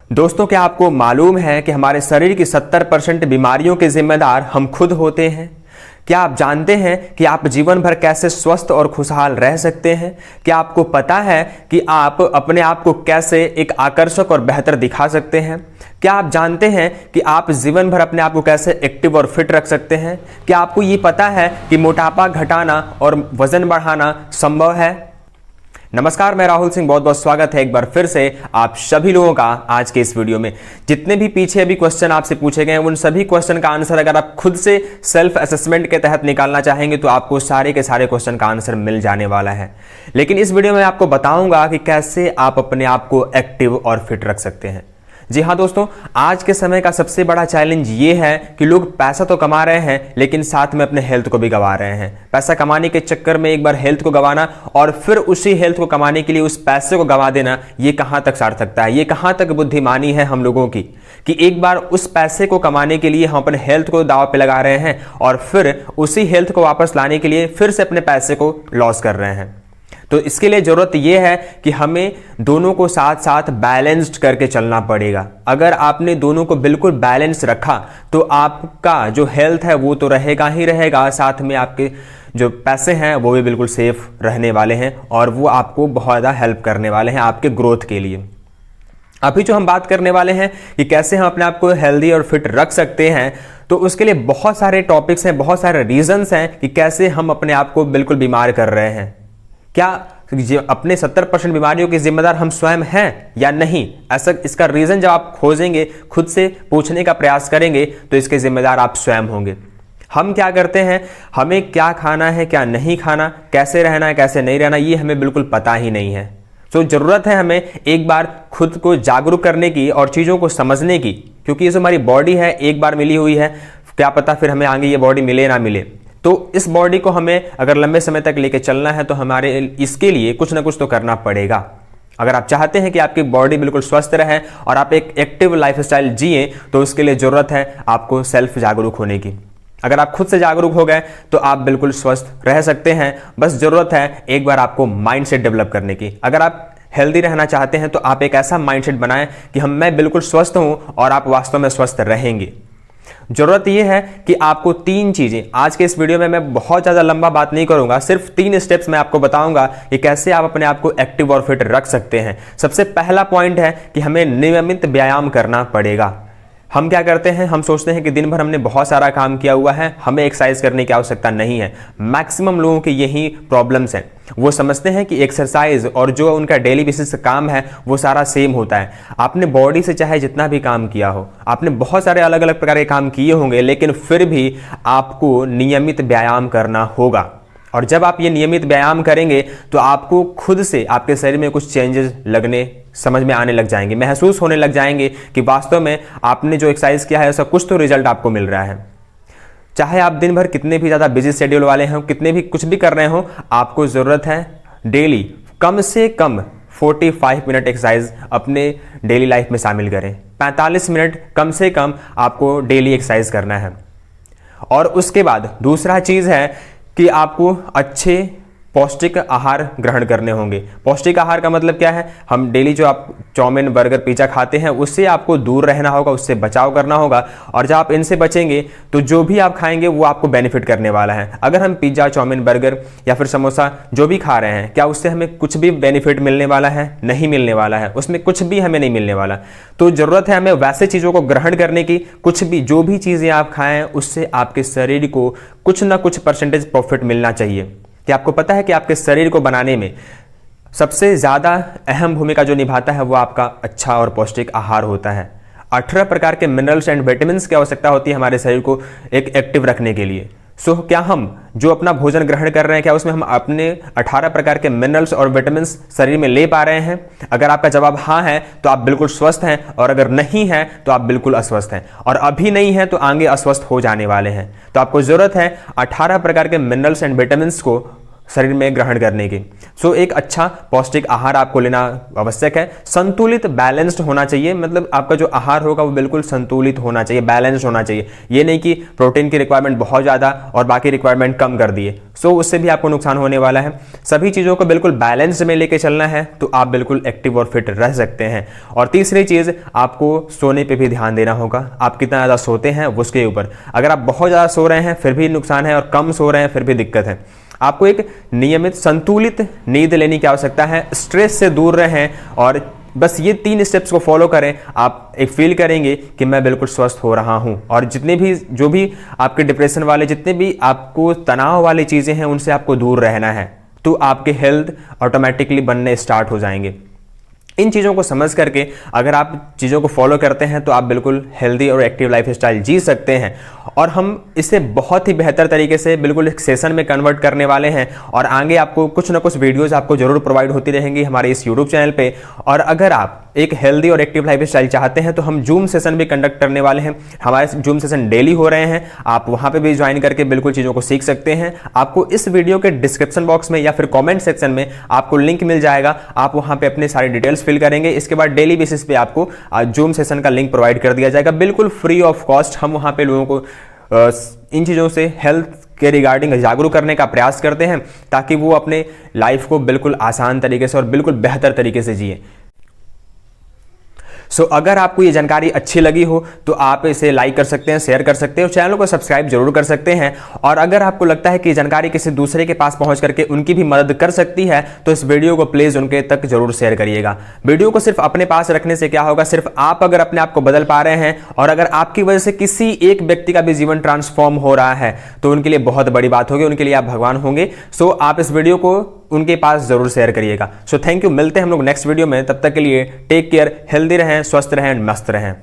दोस्तों, क्या आपको मालूम है कि हमारे शरीर की 70% बीमारियों के जिम्मेदार हम खुद होते हैं? क्या आप जानते हैं कि आप जीवन भर कैसे स्वस्थ और खुशहाल रह सकते हैं? क्या आपको पता है कि आप अपने आप को कैसे एक आकर्षक और बेहतर दिखा सकते हैं? क्या आप जानते हैं कि आप जीवन भर अपने आप को कैसे एक्टिव और फिट रख सकते हैं? क्या आपको ये पता है कि मोटापा घटाना और वजन बढ़ाना संभव है? नमस्कार, मैं राहुल सिंह, बहुत बहुत स्वागत है एक बार फिर से आप सभी लोगों का आज के इस वीडियो में। जितने भी पीछे अभी क्वेश्चन आपसे पूछे गए हैं उन सभी क्वेश्चन का आंसर अगर आप खुद से सेल्फ असेसमेंट के तहत निकालना चाहेंगे तो आपको सारे के सारे क्वेश्चन का आंसर मिल जाने वाला है। लेकिन इस वीडियो में आपको बताऊंगा कि कैसे आप अपने आप को एक्टिव और फिट रख सकते हैं। जी हाँ दोस्तों, आज के समय का सबसे बड़ा चैलेंज ये है कि लोग पैसा तो कमा रहे हैं लेकिन साथ में अपने हेल्थ को भी गंवा रहे हैं। पैसा कमाने के चक्कर में एक बार हेल्थ को गंवाना और फिर उसी हेल्थ को कमाने के लिए उस पैसे को गंवा देना, ये कहाँ तक सार्थकता है, ये कहाँ तक बुद्धिमानी है हम लोगों की कि एक बार उस पैसे को कमाने के लिए हम अपने हेल्थ को दांव पे लगा रहे हैं और फिर उसी हेल्थ को वापस लाने के लिए फिर से अपने पैसे को लॉस कर रहे हैं। तो इसके लिए जरूरत यह है कि हमें दोनों को साथ साथ बैलेंस्ड करके चलना पड़ेगा। अगर आपने दोनों को बिल्कुल बैलेंस रखा तो आपका जो हेल्थ है वो तो रहेगा ही रहेगा, साथ में आपके जो पैसे हैं वो भी बिल्कुल सेफ रहने वाले हैं और वो आपको बहुत ज़्यादा हेल्प करने वाले हैं आपके ग्रोथ के लिए। अभी जो हम बात करने वाले हैं कि कैसे हम अपने आप को हेल्दी और फिट रख सकते हैं, तो उसके लिए बहुत सारे टॉपिक्स हैं, बहुत सारे रीजंस हैं कि कैसे हम अपने आप को बिल्कुल बीमार कर रहे हैं। क्या अपने 70% बीमारियों के जिम्मेदार हम स्वयं हैं या नहीं? ऐसा इसका रीजन जब आप खोजेंगे, खुद से पूछने का प्रयास करेंगे तो इसके जिम्मेदार आप स्वयं होंगे। हम क्या करते हैं, हमें क्या खाना है क्या नहीं खाना, कैसे रहना है कैसे नहीं रहना, ये हमें बिल्कुल पता ही नहीं है। तो जरूरत है हमें एक बार खुद को जागरूक करने की और चीज़ों को समझने की, क्योंकि ये जो हमारी बॉडी है एक बार मिली हुई है, क्या पता फिर हमें आगे ये बॉडी मिले ना मिले। तो इस बॉडी को हमें अगर लंबे समय तक लेके चलना है तो हमारे इसके लिए कुछ ना कुछ तो करना पड़ेगा। अगर आप चाहते हैं कि आपकी बॉडी बिल्कुल स्वस्थ रहे और आप एक एक्टिव लाइफस्टाइल जिए तो उसके लिए जरूरत है आपको सेल्फ जागरूक होने की। अगर आप खुद से जागरूक हो गए तो आप बिल्कुल स्वस्थ रह सकते हैं। बस जरूरत है एक बार आपको माइंडसेट डेवलप करने की। अगर आप हेल्दी रहना चाहते हैं तो आप एक ऐसा माइंडसेट बनाएं कि मैं बिल्कुल स्वस्थ हूं और आप वास्तव में स्वस्थ रहेंगे। जरूरत यह है कि आपको 3 चीजें, आज के इस वीडियो में मैं बहुत ज्यादा लंबा बात नहीं करूंगा, सिर्फ 3 स्टेप्स मैं आपको बताऊंगा कि कैसे आप अपने आप को एक्टिव और फिट रख सकते हैं। सबसे पहला पॉइंट है कि हमें नियमित व्यायाम करना पड़ेगा। हम क्या करते हैं, हम सोचते हैं कि दिन भर हमने बहुत सारा काम किया हुआ है, हमें एक्सरसाइज करने की आवश्यकता नहीं है। मैक्सिमम लोगों की यही प्रॉब्लम्स हैं। वो समझते हैं कि एक्सरसाइज और जो उनका डेली बेसिस काम है वो सारा सेम होता है। आपने बॉडी से चाहे जितना भी काम किया हो, आपने बहुत सारे अलग अलग प्रकार के काम किए होंगे, लेकिन फिर भी आपको नियमित व्यायाम करना होगा। और जब आप ये नियमित व्यायाम करेंगे तो आपको खुद से आपके शरीर में कुछ चेंजेस लगने समझ में आने लग जाएंगे, महसूस होने लग जाएंगे कि वास्तव में आपने जो एक्सरसाइज किया है उसका कुछ तो रिजल्ट आपको मिल रहा है। चाहे आप दिन भर कितने भी ज़्यादा बिजी शेड्यूल वाले हों, कितने भी कुछ भी कर रहे हो, आपको ज़रूरत है डेली कम से कम 45 मिनट एक्सरसाइज अपने डेली लाइफ में शामिल करें। 45 मिनट कम से कम आपको डेली एक्सरसाइज करना है। और उसके बाद दूसरा चीज़ है कि आपको अच्छे पौष्टिक आहार ग्रहण करने होंगे। पौष्टिक आहार का मतलब क्या है, हम डेली जो आप चाउमीन बर्गर पिज्जा खाते हैं उससे आपको दूर रहना होगा, उससे बचाव करना होगा। और जब आप इनसे बचेंगे तो जो भी आप खाएंगे वो आपको बेनिफिट करने वाला है। अगर हम पिज्जा चाउमीन बर्गर या फिर समोसा जो भी खा रहे हैं, क्या उससे हमें कुछ भी बेनिफिट मिलने वाला है? नहीं मिलने वाला है, उसमें कुछ भी हमें नहीं मिलने वाला। तो जरूरत है हमें वैसे चीज़ों को ग्रहण करने की। कुछ भी जो भी चीज़ें आप खाएं उससे आपके शरीर को कुछ ना कुछ परसेंटेज प्रॉफिट मिलना चाहिए। कि आपको पता है कि आपके शरीर को बनाने में सबसे ज़्यादा अहम भूमिका जो निभाता है वो आपका अच्छा और पौष्टिक आहार होता है। 18 प्रकार के मिनरल्स एंड विटामिन्स की आवश्यकता होती है हमारे शरीर को एक एक्टिव रखने के लिए। सो क्या हम जो अपना भोजन ग्रहण कर रहे हैं, क्या उसमें हम अपने 18 प्रकार के मिनरल्स और विटामिन्स शरीर में ले पा रहे हैं? अगर आपका जवाब हाँ है तो आप बिल्कुल स्वस्थ हैं, और अगर नहीं है तो आप बिल्कुल अस्वस्थ हैं, और अभी नहीं है तो आगे अस्वस्थ हो जाने वाले हैं। तो आपको जरूरत है 18 प्रकार के मिनरल्स एंड विटामिन्स को शरीर में ग्रहण करने की। सो एक अच्छा पौष्टिक आहार आपको लेना आवश्यक है। संतुलित बैलेंस्ड होना चाहिए, मतलब आपका जो आहार होगा वो बिल्कुल संतुलित होना चाहिए, बैलेंस्ड होना चाहिए। ये नहीं कि प्रोटीन की रिक्वायरमेंट बहुत ज़्यादा और बाकी रिक्वायरमेंट कम कर दिए, सो उससे भी आपको नुकसान होने वाला है। सभी चीज़ों को बिल्कुल बैलेंस में लेके चलना है तो आप बिल्कुल एक्टिव और फिट रह सकते हैं। और तीसरी चीज़, आपको सोने पे भी ध्यान देना होगा। आप कितना ज़्यादा सोते हैं उसके ऊपर। अगर आप बहुत ज़्यादा सो रहे हैं फिर भी नुकसान है, और कम सो रहे हैं फिर भी दिक्कत है। आपको एक नियमित संतुलित नींद लेने की आवश्यकता है। स्ट्रेस से दूर रहें और बस ये 3 स्टेप्स को फॉलो करें, आप एक फील करेंगे कि मैं बिल्कुल स्वस्थ हो रहा हूं। और जितने भी जो भी आपके डिप्रेशन वाले, जितने भी आपको तनाव वाली चीज़ें हैं, उनसे आपको दूर रहना है, तो आपके हेल्थ ऑटोमेटिकली बनने स्टार्ट हो जाएंगे। इन चीज़ों को समझ करके अगर आप चीज़ों को फॉलो करते हैं तो आप बिल्कुल हेल्दी और एक्टिव लाइफ स्टाइल जी सकते हैं। और हम इसे बहुत ही बेहतर तरीके से बिल्कुल एक सेशन में कन्वर्ट करने वाले हैं, और आगे आपको कुछ ना कुछ वीडियोस आपको जरूर प्रोवाइड होती रहेंगी हमारे इस यूट्यूब चैनल पे। और अगर आप एक हेल्दी और एक्टिव लाइफ स्टाइल चाहते हैं तो हम जूम सेशन भी कंडक्ट करने वाले हैं। हमारे जूम सेशन डेली हो रहे हैं, आप वहां पे भी ज्वाइन करके बिल्कुल चीज़ों को सीख सकते हैं। आपको इस वीडियो के डिस्क्रिप्शन बॉक्स में या फिर कॉमेंट सेक्शन में आपको लिंक मिल जाएगा, आप वहां पे अपने सारी डिटेल्स फिल करेंगे। इसके बाद डेली बेसिस पे आपको जूम सेशन का लिंक प्रोवाइड कर दिया जाएगा, बिल्कुल फ्री ऑफ कॉस्ट। हम वहां पे लोगों को इन चीज़ों से हेल्थ के रिगार्डिंग जागरूक करने का प्रयास करते हैं, ताकि वो अपने लाइफ को बिल्कुल आसान तरीके से और बिल्कुल बेहतर तरीके से जिए। सो अगर आपको ये जानकारी अच्छी लगी हो तो आप इसे लाइक कर सकते हैं, शेयर कर सकते हैं, और चैनल को सब्सक्राइब जरूर कर सकते हैं। और अगर आपको लगता है कि जानकारी किसी दूसरे के पास पहुंच करके उनकी भी मदद कर सकती है तो इस वीडियो को प्लीज उनके तक जरूर शेयर करिएगा। वीडियो को सिर्फ अपने पास रखने से क्या होगा, सिर्फ आप अगर अपने आप को बदल पा रहे हैं और अगर आपकी वजह से किसी एक व्यक्ति का भी जीवन ट्रांसफॉर्म हो रहा है तो उनके लिए बहुत बड़ी बात होगी, उनके लिए आप भगवान होंगे। सो आप इस वीडियो को उनके पास जरूर शेयर करिएगा। सो थैंक यू, मिलते हैं हम लोग नेक्स्ट वीडियो में। तब तक के लिए टेक केयर, हेल्दी रहें, स्वस्थ रहें, मस्त रहें।